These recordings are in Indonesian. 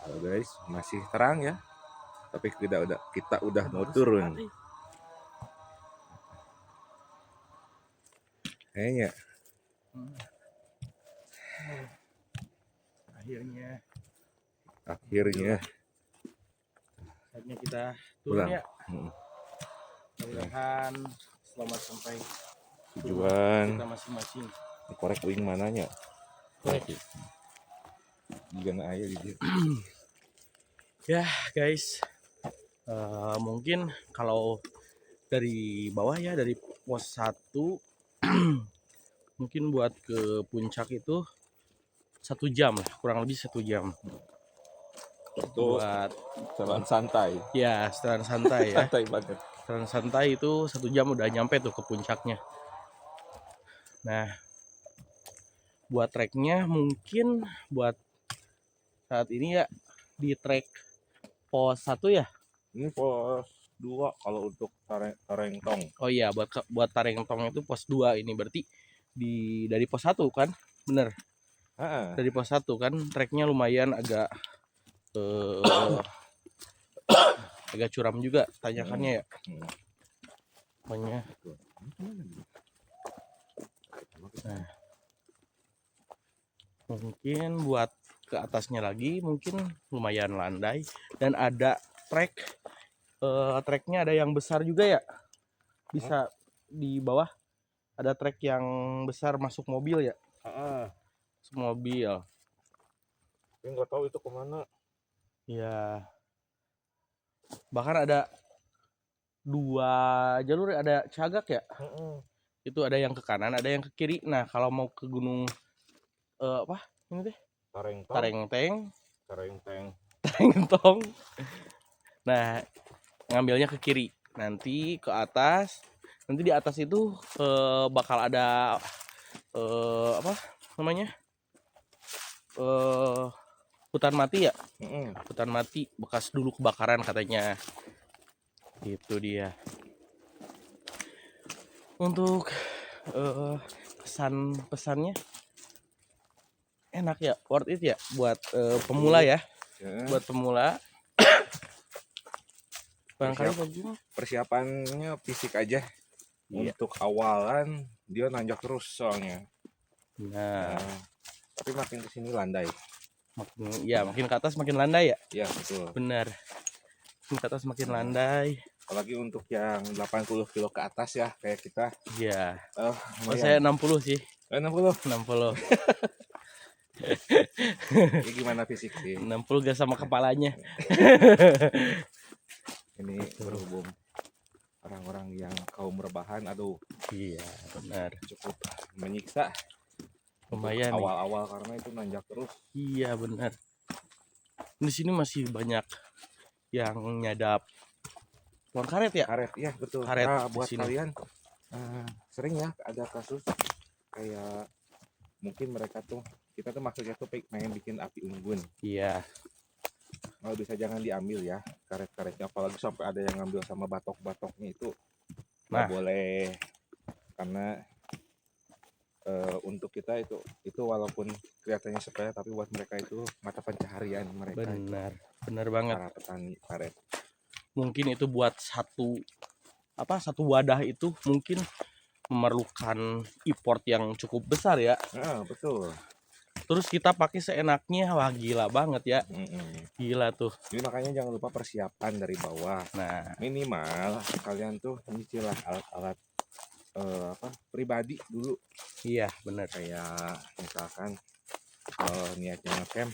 Oh, guys, masih terang ya, tapi kita udah mau turun. Kayaknya Akhirnya saatnya kita turun pulang. ya. Mudah-mudahan selamat sampai Tujuan kita masing-masing. korek uing mananya? Korek. Jangan ayah di dia. Ya guys, mungkin kalau dari bawah ya, dari pos 1 mungkin buat ke puncak itu 1 jam lah, kurang lebih 1 jam Itu buat jalan santai. ya setelan santai ya. Santai banget. Setelan santai itu 1 jam udah nyampe tuh ke puncaknya. Nah, buat treknya mungkin buat saat ini ya di trek pos 1 ya. Ini pos 2 kalau untuk Tarengtong. Oh iya, buat Tarengtong itu pos 2 ini berarti dari pos 1 kan? Bener. Dari pos 1 kan treknya lumayan agak agak curam juga tanyakannya ya. Pokoknya. Nah, mungkin buat ke atasnya lagi mungkin lumayan landai dan ada treknya ada yang besar juga ya. Bisa di bawah ada trek yang besar masuk mobil ya. Masuk mobil. Tapi nggak tahu itu kemana. Ya. Bahkan ada 2 jalur, ada cagak ya. Itu ada yang ke kanan, ada yang ke kiri. Nah, kalau mau ke gunung apa? Ini deh. Tarengtong. Nah, ngambilnya ke kiri. Nanti ke atas. Nanti di atas itu bakal ada apa namanya? Hutan mati ya. Hutan mati bekas dulu kebakaran katanya. Itu dia. Untuk pesan-pesannya enak ya, worth it ya buat pemula ya. Buat pemula barangkali persiapannya fisik aja. Untuk awalan dia nanjak terus soalnya. Nah, tapi makin kesini landai. Makin ke atas makin landai ya. Iya betul. Benar. Makin ke atas makin landai. Apalagi untuk yang 80 kilo ke atas ya kayak kita. Iya. Saya 60 sih. 60. Ini gimana fisik sih? 60 gak sama kepalanya. Ini berhubung orang-orang yang kaum rebahan, aduh. Iya benar. Cukup menyiksa. Lumayan awal-awal karena itu nanjak terus. Iya benar. Di sini masih banyak yang nyadap pohon karet ya. Karet, ya betul. Karet buat kalian sering ya ada kasus kayak mungkin mereka tuh kita tuh maksudnya tuh pengen bikin api unggun. Iya. Kalau bisa jangan diambil ya karet-karetnya, apalagi sampai ada yang ngambil sama batok-batoknya itu nggak boleh, karena untuk kita itu walaupun kelihatannya sepele tapi buat mereka itu mata pencaharian mereka. Benar banget. Para petani karet. Mungkin itu buat satu wadah itu mungkin memerlukan import yang cukup besar ya. Betul. Terus kita pakai seenaknya, wah gila banget ya. Gila tuh. Jadi makanya jangan lupa persiapan dari bawah. Nah, minimal kalian tuh nyicil alat pribadi dulu. Iya benar. Kayak misalkan kalau niatnya ngecamp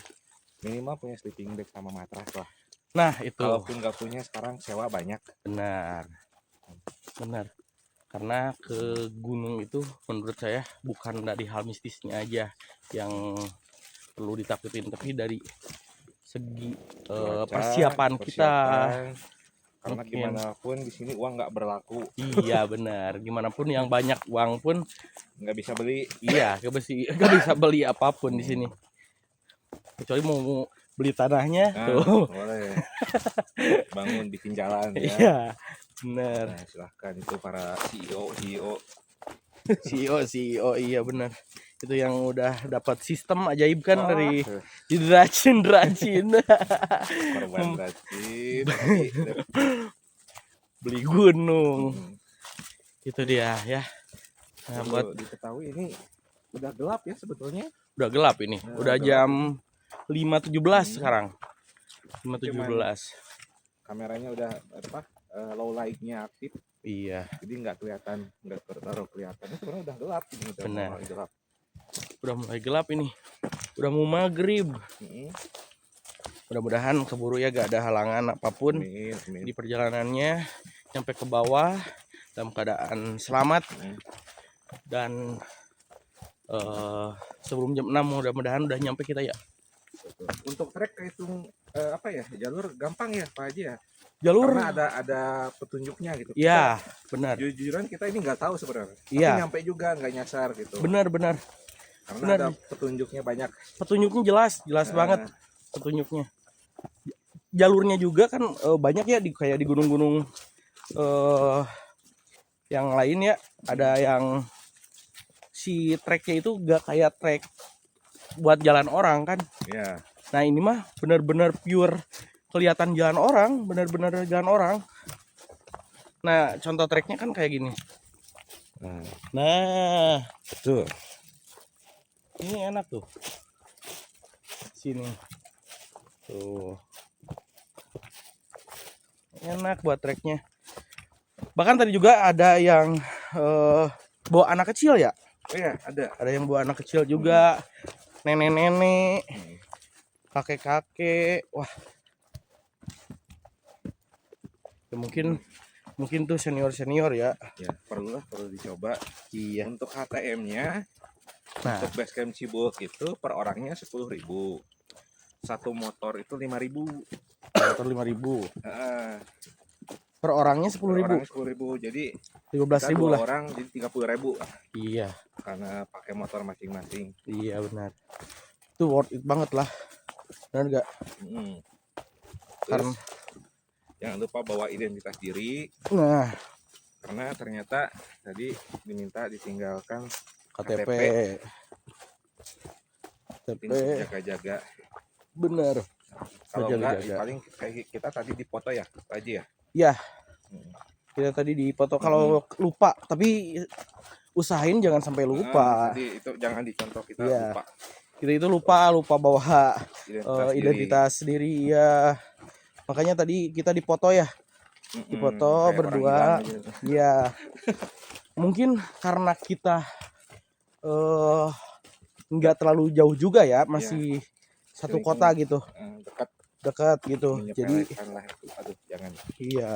minimal punya sleeping bag sama matras lah. Nah itu. Kalaupun nggak punya sekarang sewa banyak. Benar. Karena ke gunung itu menurut saya bukan dari hal mistisnya aja yang perlu ditakutin, tapi dari segi persiapan kita. Karena gimana pun di sini uang nggak berlaku. Iya benar. Gimana pun yang banyak uang pun nggak bisa beli. Iya, nggak bisa beli apapun di sini. Kecuali mau beli tanahnya tuh. Boleh. Bangun bikin jalan ya. Iya, benar. Silahkan itu para CEO. CEO iya benar. Itu yang udah dapat sistem ajaib kan Oh, dari Racin. korban racun. Tapi Beli gunung. mm, Itu dia ya. Nah, buat perlu diketahui ini udah gelap ya sebetulnya. udah gelap ini. Nah, Udah gelap jam 5.17 Hmm. sekarang. Cuman 5.17. kameranya udah low light-nya aktif, Iya, jadi nggak terlalu kelihatan. Ini sebenarnya udah gelap ini, udah Benar. mulai gelap. udah mulai gelap ini. Udah mau maghrib. Mm-mm. Mudah-mudahan keburu ya gak ada halangan apapun Amin, amin. di perjalanannya, nyampe ke bawah dalam keadaan selamat. Dan sebelum jam 6 mudah-mudahan udah nyampe kita ya. Betul. Untuk trek kehitung jalur gampang ya Pak Haji ya. Jalur Karena ada petunjuknya gitu. ya benar. Jujuran kita ini nggak tahu sebenarnya. Iya. Tapi nyampe juga nggak nyasar gitu. Benar. Karena benar. ada petunjuknya banyak. Petunjuknya jelas banget petunjuknya. Jalurnya juga kan banyak ya kayak di gunung-gunung yang lain ya. Ada yang si treknya itu gak kayak trek buat jalan orang kan. Ya. Nah ini mah benar-benar pure kelihatan jalan orang, benar-benar jalan orang. Nah contoh treknya kan kayak gini. Nah Betul. ini enak tuh. Sini tuh enak buat treknya. Bahkan tadi juga ada yang bawa anak kecil ya. Oh iya, ada yang bawa anak kecil juga, nenek-nenek, kakek-kakek. Wah ya, mungkin tuh senior ya. Ya, perlu dicoba. Iya. Untuk HTM-nya, Nah, untuk basecamp Cibuk itu per orangnya 10.000. Satu motor itu 5.000. motor 5.000. Per orangnya 10.000. Per orangnya 10.000. Jadi 15.000 lah. orang jadi 30.000. Iya. Karena pakai motor masing-masing. Iya benar. Itu worth it banget lah. Benar gak? Terus, jangan lupa bawa identitas diri. Nah, Karena ternyata tadi diminta ditinggalkan KTP. Jaga-jaga. Bener. Kalau enggak, Jaga-jaga. paling kayak kita tadi dipoto ya, Pak Haji ya. Iya. Kita tadi dipoto kalau lupa, tapi usahain jangan sampai lupa. Tadi itu jangan dicontoh kita Iya. lupa. Kita itu lupa bawa identitas diri ya. Makanya tadi kita dipoto ya. Dipoto berdua. Iya. Mungkin karena kita nggak terlalu jauh juga ya, masih satu kota gitu. Dekat gitu. Jadi lah itu. Aduh, jangan. Iya.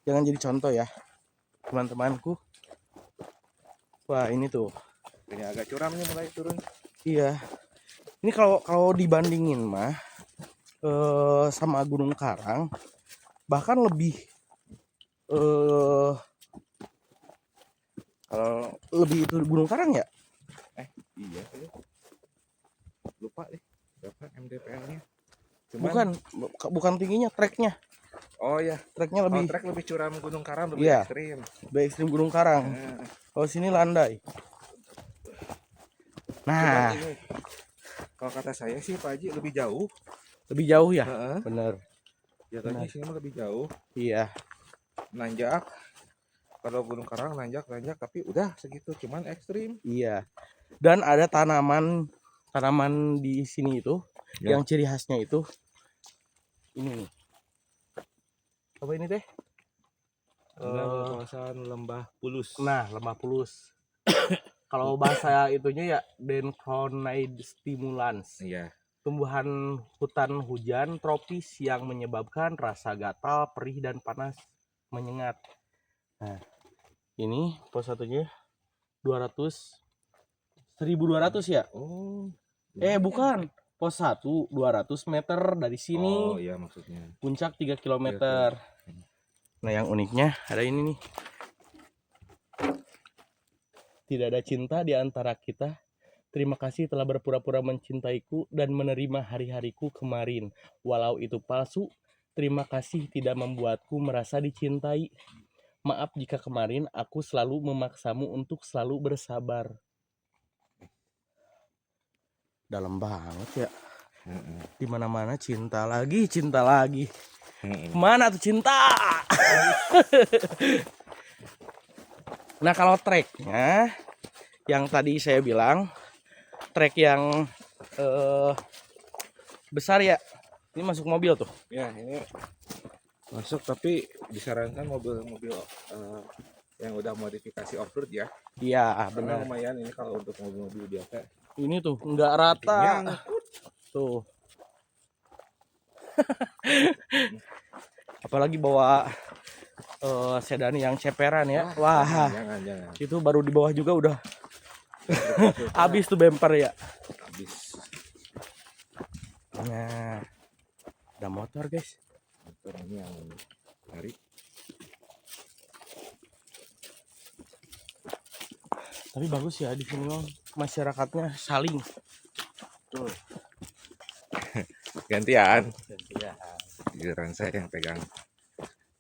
Jangan jadi contoh ya, teman-temanku. Wah, ini tuh. Ini agak curam nih mulai turun. Iya. Ini kalau dibandingin mah sama Gunung Karang bahkan lebih kalau lebih itu Gunung Karang ya? Iya. Lupa deh berapa MDPL-nya. Bukan tingginya, treknya. Oh ya, Treknya lebih. trek lebih curam Gunung Karang, lebih ekstrim. Lebih ekstrim Gunung Karang. Kalau sini landai. Nah, ini, kalau kata saya sih Pak Haji lebih jauh. Lebih jauh ya? Bener. Jatuhnya sini mah lebih jauh. Iya. Nanjak. Kalau Gunung Karang nanjak tapi udah segitu, cuman ekstrim. Iya. Dan ada tanaman di sini itu yang ciri khasnya itu ini nih. Apa ini teh? Kawasan Lembah Pulus. Nah, Lembah Pulus. Kalau bahasa itunya ya Dendronaid stimulans. Iya. Tumbuhan hutan hujan tropis yang menyebabkan rasa gatal, perih dan panas menyengat. Nah, ini pos satunya 1.200 ya? Oh. Bukan. Pos 1 200 meter dari sini. Oh iya maksudnya. Puncak 3 km. Nah, yang uniknya ada ini nih. Tidak ada cinta di antara kita. Terima kasih telah berpura-pura mencintaiku dan menerima hari-hariku kemarin. Walau itu palsu, terima kasih tidak membuatku merasa dicintai. Maaf jika kemarin aku selalu memaksamu untuk selalu bersabar. Dalam banget ya. Di mana-mana cinta lagi, cinta lagi. Kemana tuh cinta? Nah kalau treknya, yang tadi saya bilang, trek yang besar ya. Ini masuk mobil tuh. Ya ini masuk, tapi disarankan mobil-mobil yang udah modifikasi off-road ya. Iya Karena benar. lumayan ini kalau untuk mobil-mobil biasa. Ini tuh nggak rata. Nyangkut. Tuh. Apalagi bawa sedan yang ceperan ya. Wah. Jangan. Itu baru di bawah juga udah habis tuh bumper ya. Habis. Nah. Ada motor, guys. Motor ini yang tarik. Tapi bagus ya di sini masyarakatnya saling. Tuh. Gantian. Gantian. Giliran saya yang pegang.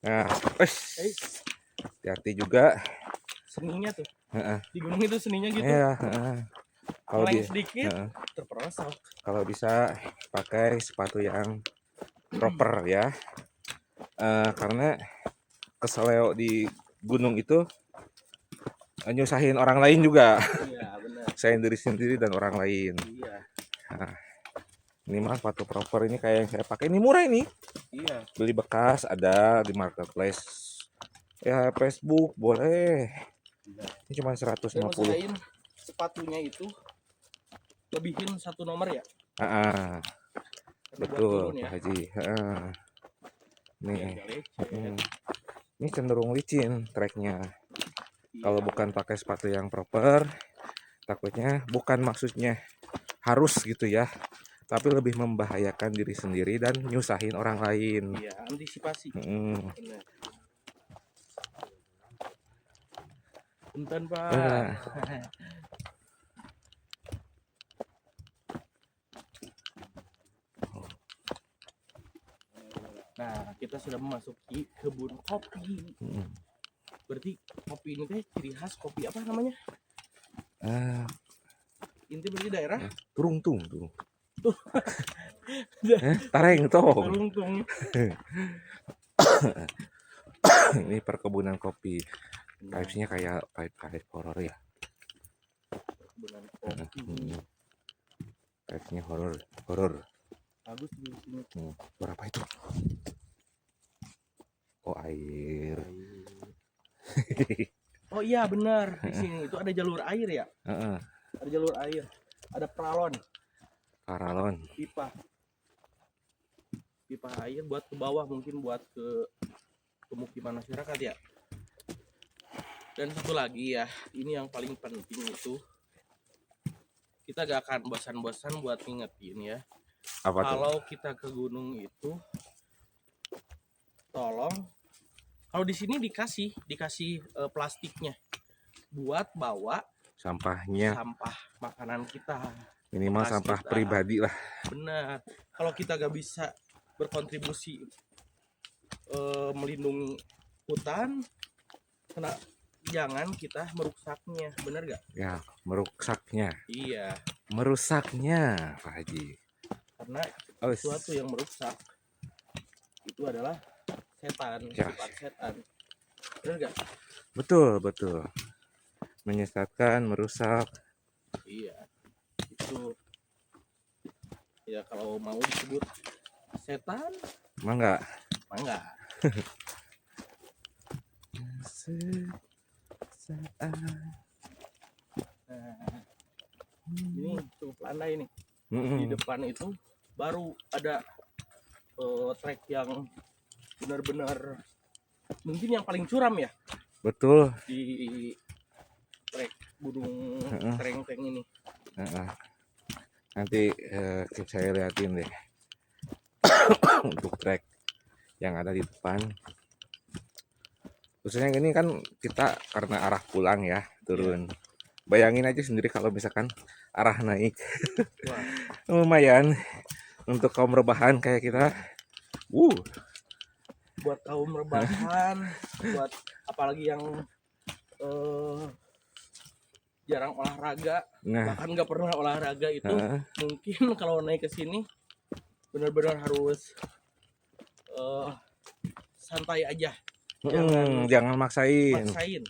Nah, hati-hati juga. Seninya tuh. Heeh. Di gunung itu seninya gitu. Iya, kalau sedikit terperosok. Kalau bisa pakai sepatu yang proper ya. Karena keseleo di gunung itu nyusahin orang lain juga. Iya, benar. Saya diri sendiri dan orang lain. Iya. Nah, ini mah sepatu proper ini kayak yang saya pakai ini murah ini. Iya. Beli bekas ada di marketplace. Ya Facebook boleh. Ini cuma 150. Sepatunya itu lebihin 1 nomor ya. Betul Pak Haji. Nih, ini cenderung licin treknya. Kalau bukan pakai sepatu yang proper, takutnya bukan maksudnya harus gitu ya, tapi lebih membahayakan diri sendiri dan nyusahin orang lain. Iya, antisipasi. Punten Pak. Nah, kita sudah memasuki kebun kopi. Berarti kopi ini teh ciri khas kopi apa namanya? Inti berarti daerah? Turungtung. Tareng tong. Turungtung. Ini perkebunan kopi. Vibes-nya kayak vibe horor ya. Perkebunan kopi. Vibes-nya horor. Bagus di sini. Berapa itu? Oh, air. Oh iya benar, di sini itu ada jalur air ya. Ada jalur air, ada paralon, pipa air buat ke bawah, mungkin buat ke pemukiman masyarakat ya. Dan satu lagi ya, ini yang paling penting itu kita gak akan bosan-bosan buat ngingetin ya. Kalau kita ke gunung itu tolong, kalau di sini dikasih plastiknya buat bawa sampah makanan kita, minimal sampah kita pribadi lah. Benar. Kalau kita gak bisa berkontribusi melindungi hutan, jangan kita merusaknya, benar gak? Ya, merusaknya. Iya. Merusaknya, Pak Haji. Karena sesuatu yang merusak itu adalah setan, sifat setan. Benar gak? Betul. Menyesatkan, merusak. Iya. Itu. Ya kalau mau disebut setan, mangga. Ini cukup landai nih. Di depan itu baru ada trek yang benar-benar mungkin yang paling curam ya. Betul. Di trek gunung Trengteng ini. Nanti saya liatin deh untuk trek yang ada di depan. Khususnya ini kan kita karena arah pulang ya, turun. Bayangin aja sendiri kalau misalkan arah naik. Lumayan untuk kaum rebahan kayak kita. buat kaum rebahan, buat apalagi yang jarang olahraga, Nah, bahkan nggak pernah olahraga itu, heeh. mungkin kalau naik ke sini benar-benar harus santai aja, jangan Jangan maksain. maksain.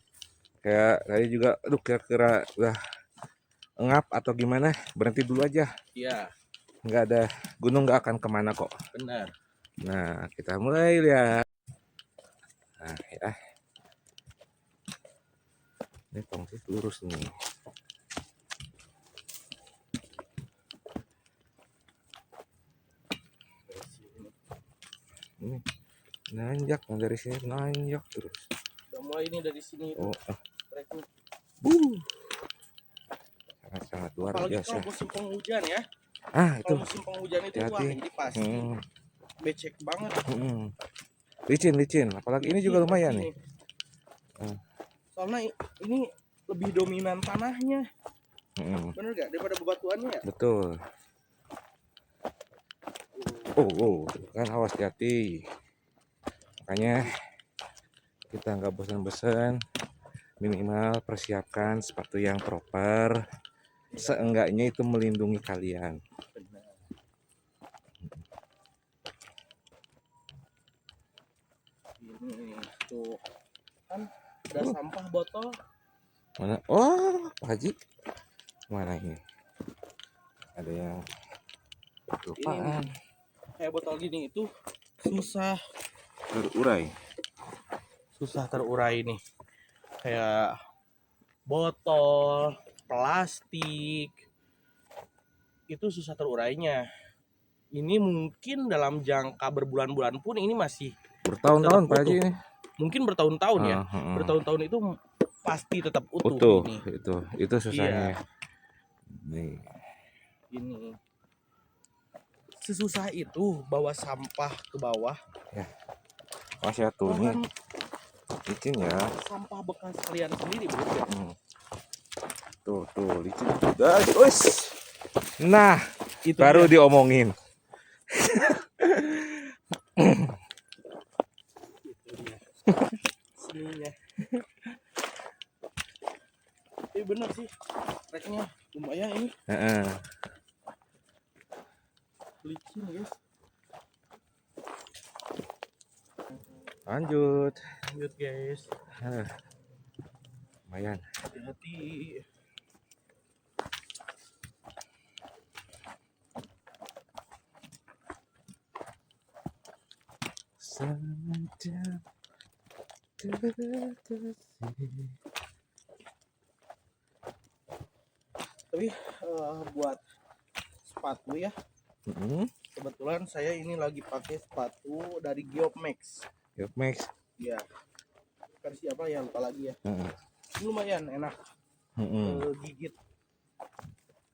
Kayak tadi juga, aduh kira-kira udah ngap atau gimana, berhenti dulu aja. Iya, Nggak ada gunung nggak akan kemana kok. benar. Nah, kita mulai lihat. Nah, ya. Ini tongsis lurus nih. Ini nanjak, nah dari sini nanjak terus. Udah mulai ini dari sini itu Oh, treknya. sangat-sangat luar Apalagi biasa. kalau musim penghujan ya. Itu Kalau musim penghujan itu wah hati-hati. ini pasti becek banget. Licin, apalagi ini juga lumayan nih. Soalnya ini lebih dominan tanahnya, bener gak, daripada bebatuannya ya. Betul. Kan awas hati. Makanya kita nggak bosan-bosan, minimal persiapkan sepatu yang proper. Seenggaknya itu melindungi kalian. Benar. Ini tuh kan ada sampah botol. Mana? Oh, Pak Haji. Mana ini? Ada yang kelupaan. Kayak botol gini itu susah terurai nih. Kayak botol plastik itu susah terurainya. Ini mungkin dalam jangka berbulan-bulan pun ini masih bertahun-tahun tetap Pak Haji utuh. ini. Mungkin bertahun-tahun ya. Bertahun-tahun itu pasti tetap utuh ini. Itu susahnya. Iya. Nih. Ini sesusah itu bawa sampah ke bawah. Ya. Masih atuh ini licin ya. Sampah bekas kalian sendiri bro. Tuh licin juga. Nah, Itu baru dia. diomongin. Sininya. Bener sih, treknya lumayan ini. Licin guys. Lanjut Guys. Lumayan. Hati-hati. Tapi buat sepatu ya, kebetulan saya ini lagi pakai sepatu dari Geomax. Ya. Versi apa ya, lupa lagi ya. Lumayan enak. Gigit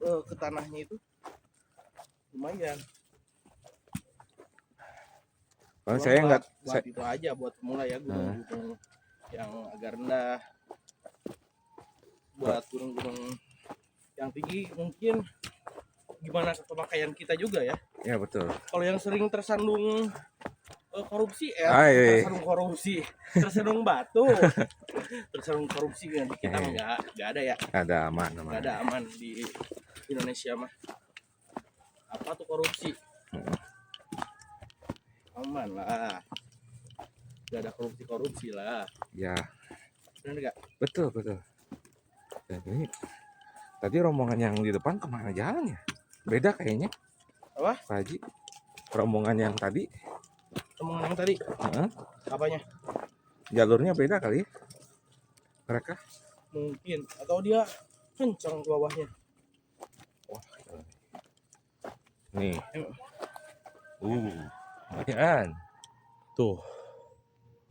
ke tanahnya itu lumayan. Kalau saya nggak, buat itu aja buat pemula ya, gunung-gunung yang agak rendah. Buat gunung-gunung yang tinggi mungkin gimana pemakaian kita juga ya. Ya betul. Kalau yang sering tersandung korupsi tersandung batu, tersandung korupsi kan kita nggak ada ya. Ada aman. Nggak ada aman di Indonesia mah. Apa tuh korupsi? Aman lah, nggak ada korupsi lah. Ya. Benar nggak? Betul. Dan ini tadi rombongan yang di depan kemana jalannya? Beda kayaknya. Apa? Pak Haji. Rombongan yang tadi. Rombongan yang tadi? Apanya? Jalurnya beda kali. Mereka? Mungkin. Atau dia kencang ke bawahnya. Wah. Nih. Lumayan. Tuh.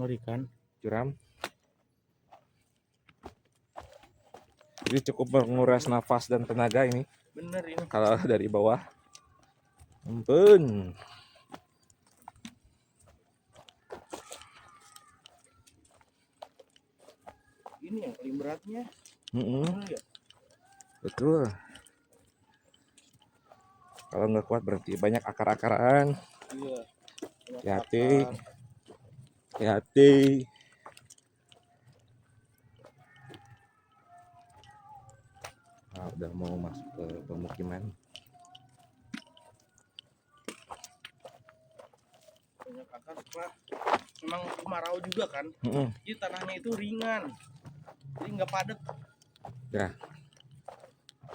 Ngeri kan? Curam. Jadi cukup menguras nafas dan tenaga ini. Bener ini. Kalau dari bawah. Ampun. Ini yang paling beratnya. Betul. Kalau nggak kuat berarti banyak akar-akaran. Iya. Hati-hati. Hati-hati. Nah, udah mau masuk ke pemukiman. Banyak akar suka. Memang kemarau juga kan. Mm-mm. Jadi tanahnya itu ringan. Jadi nggak padat. Ya,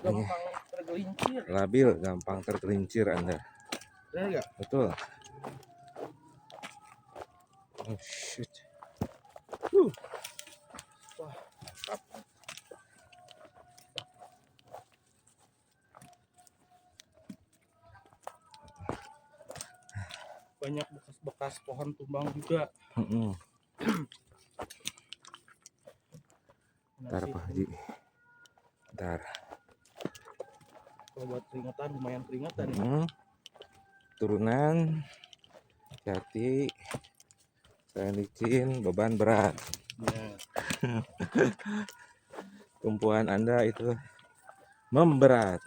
Gampang tergelincir. labil, gampang tergelincir Anda. Benar nggak? Betul. Oh, shoot. Wah, mantap. Banyak bekas-bekas pohon tumbang juga. Mm-mm. Ntar Nanti Pak Haji. Ntar. kalau buat peringatan lumayan peringatan ya. Turunan. Hati-hati. Saya licin, beban berat. Ya. Tumpuan Anda itu memberat.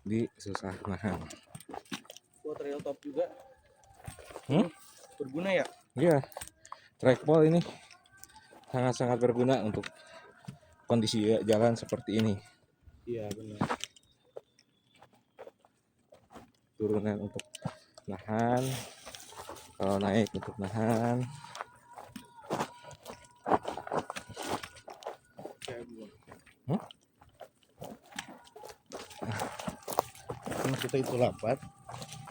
Di susah nahan. Buat trail top juga. Hmm? Berguna ya. Iya, trackball ini sangat-sangat berguna untuk kondisi jalan seperti ini. Iya benar. Turunan untuk nahan, kalau naik untuk nahan. Kayak gua. Hmm? Kan kita itu lambat.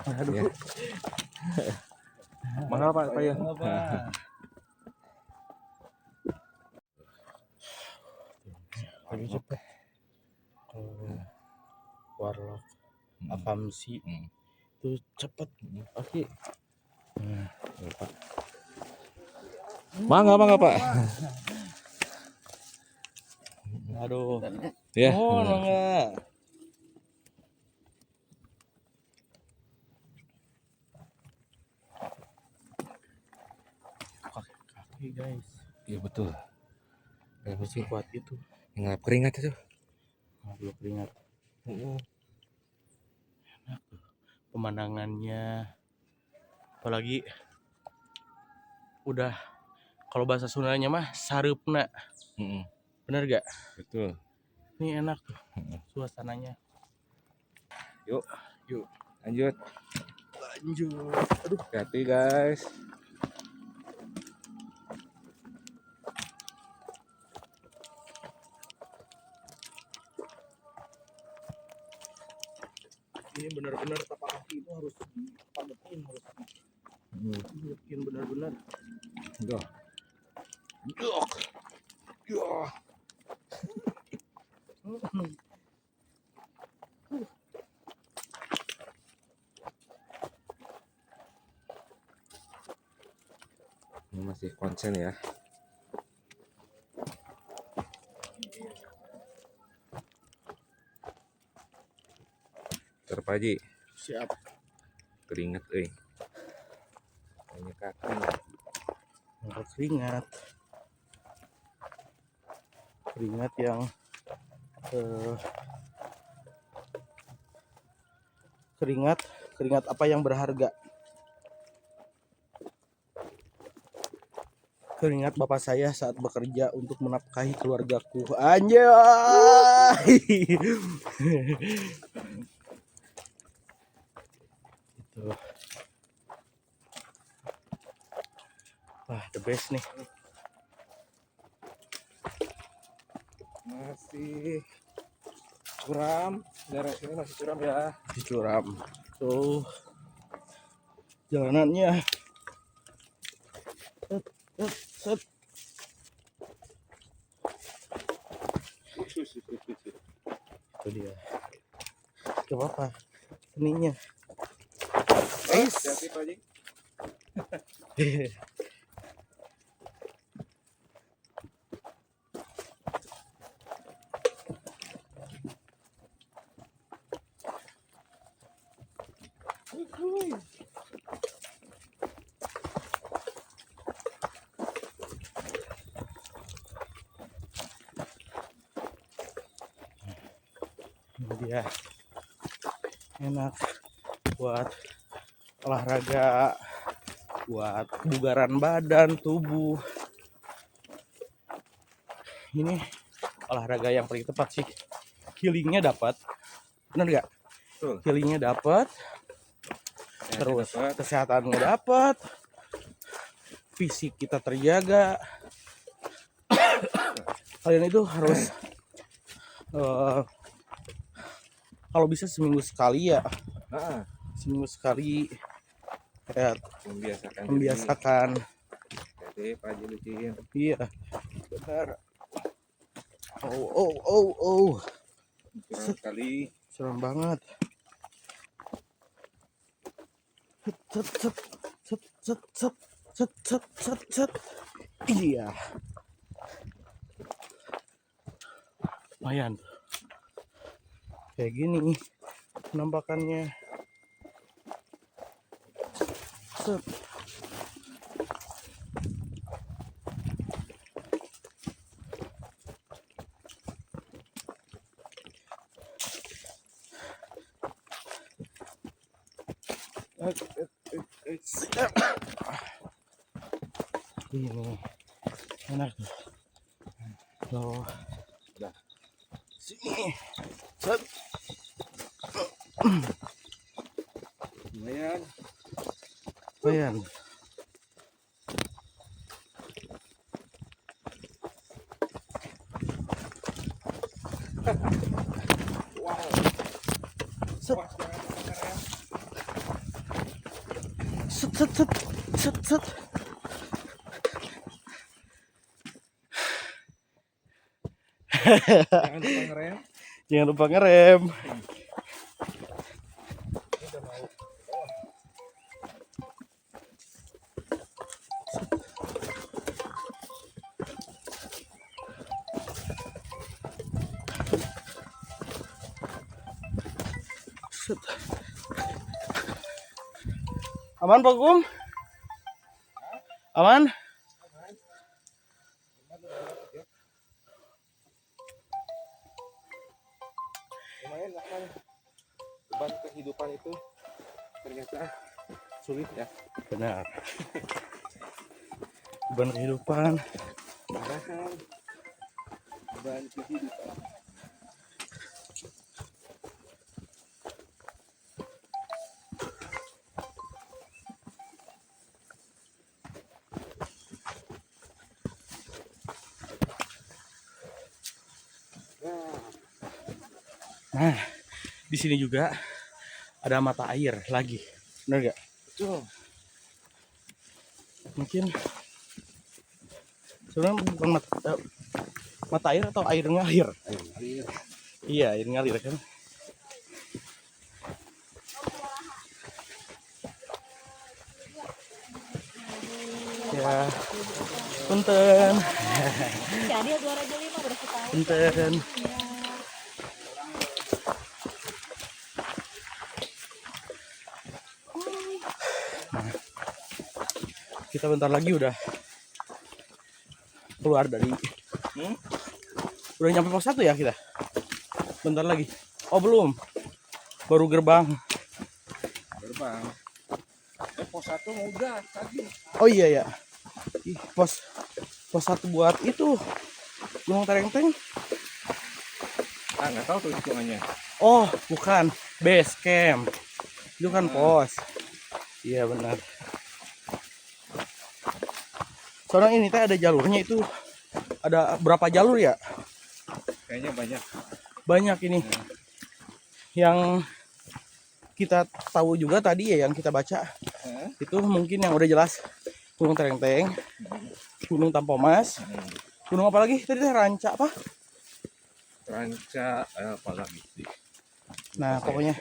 Aduh. Ya. Mangga Pak Payun. Apa? Lagi cepet. Warlock, Akamsi itu cepet. Oke. Mangga Pak. Aduh. Ya. Oh, mangga. Kaki guys. Iya betul. Kayak Masih kuat itu. nggak keringat itu. Belum keringat. Enak tuh. Pemandangannya. Apalagi udah kalau bahasa Sundanya mah sareupna. Bener gak? Betul. Ini enak tuh suasananya. Yuk, Yuk lanjut. lanjut. Aduh, Hati-hati guys. ini benar-benar tapak kaki itu harus dipadetin, harus dipadetin benar-benar. Udah. Ini masih konsen ya. Terpaji. Siap. Keringet Ini kaki. Angkat keringat. Keringat yang keringat apa yang berharga? Keringat bapak saya saat bekerja untuk menafkahi keluargaku. Anjay. Itu. Wah, the best nih. Masih curam, daerah sini masih curam ya. Masih curam. Tuh jalanannya. Set. Itu dia. Gak apa-apa. Seninya. Hati-hati Pak Haji. Ini dia enak buat olahraga, buat kebugaran badan, tubuh. Ini olahraga yang paling tepat sih. Healingnya dapat, bener gak? Betul. Healingnya dapat, terus kesehatannya dapat, fisik kita terjaga. Kalian itu harus kalau bisa seminggu sekali ya, Nah, seminggu sekali kayak membiasakan. membiasakan. Jadi Pak Haji Lucin. Iya, benar. Oh, Kurang sekali. serem banget. Set, set, set, set, set, set, set, set, set. Iya. Lumayan. Kayak gini penampakannya. Set. Ini enak tuh. Udah. Sini. Set. Lumayan. Lumayan. Wow. Set. Puas banget sekarang. Set, set, set, set, set. Jangan lupa ngerem. Jangan lupa ngerem. Set. Aman Pak Gum? Aman? Lumayan lah kan. Beban kehidupan itu ternyata sulit ya. Benar. Beban kehidupan. Padahal beban kehidupan. Nah, di sini juga ada mata air lagi. Benar gak? Betul. Mungkin sebenarnya bukan mata air atau air ngalir. Air. Iya, air ngalir kan. Ya, punten. Jadi 205 berapa tahun? Punten. Kita bentar lagi udah keluar dari udah nyampe pos 1 ya kita. Bentar lagi. Oh belum. Baru gerbang. Gerbang. Pos 1 udah tadi. Oh iya ya. Ih, pos 1 buat itu Gunung Terengteng. Ah, nggak tahu tuh hitungannya. Oh, bukan. Base camp. Itu kan pos. Iya benar. Soalnya ini teh ada jalurnya itu. Ada berapa jalur ya? Kayaknya banyak. Banyak ini. Yang kita tahu juga tadi ya yang kita baca. Itu mungkin yang udah jelas Gunung Terengteng, Gunung Tampomas, gunung apa lagi? Tadi teh Ranca apa? Ranca apa lagi? Nah, pokoknya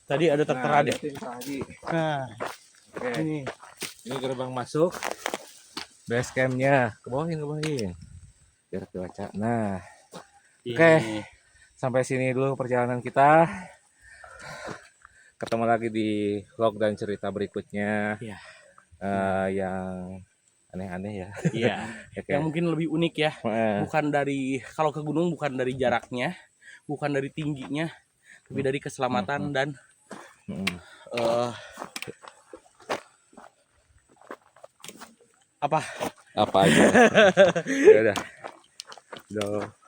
tadi ada tertera deh. Tadi. Nah, Oke. ini Ini gerbang masuk base campnya. Kebawahin. Biar kebaca. Nah, oke. ini. Sampai sini dulu perjalanan kita. Ketemu lagi di vlog dan cerita berikutnya. Iya. Yang aneh-aneh ya. Iya. Oke. Yang mungkin lebih unik ya. Eh, Bukan dari kalau ke gunung bukan dari jaraknya, bukan dari tingginya, tapi dari keselamatan dan Mm. Eh, apa Apa aja? Ya udah. Udah.